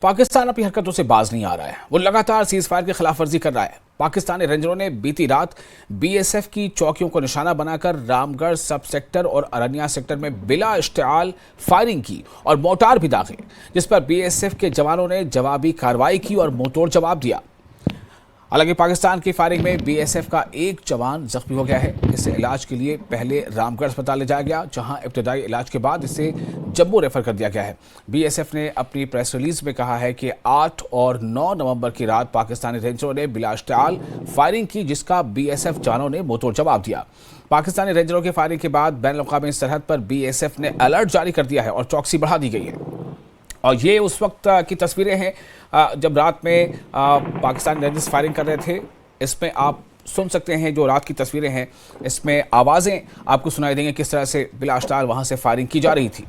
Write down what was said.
पाकिस्तान अपनी हरकतों से बाज नहीं आ रहा है। वो लगातार सीज फायर की खिलाफ वर्जी कर रहा है। पाकिस्तानी रेंजरों ने बीती रात बीएसएफ की चौकियों को निशाना बनाकर रामगढ़ सब सेक्टर और अरनिया सेक्टर में बिला इश्तिआल फायरिंग की और मोर्टार भी दागे, जिस पर बीएसएफ के जवानों ने जवाबी कार्रवाई की और मुंहतोड़ जवाब दिया। हालांकि पाकिस्तान की फायरिंग में बीएसएफ का एक जवान जख्मी हो गया है। इसे इलाज के लिए पहले रामगढ़ अस्पताल ले जाया गया, जहां इब्तदाई इलाज के बाद इसे जम्मू रेफर कर दिया गया है। बीएसएफ ने अपनी प्रेस रिलीज में कहा है कि 8 और 9 नवंबर की रात पाकिस्तानी रेंजरों ने बिला इश्तिआल फायरिंग की, जिसका बीएसएफ जवानों ने मुंहतोड़ जवाब दिया। पाकिस्तानी रेंजरों की फायरिंग के बाद बैनुल-अक़वामी सरहद पर बीएसएफ ने अलर्ट जारी कर दिया है और चौकसी बढ़ा दी गई है। और ये उस वक्त की तस्वीरें हैं जब रात में पाकिस्तानी रेंजर्स फायरिंग कर रहे थे। इसमें आप सुन सकते हैं, जो रात की तस्वीरें हैं इसमें आवाज़ें आपको सुनाई देंगी किस तरह से बिला इश्तिआल वहाँ से फायरिंग की जा रही थी।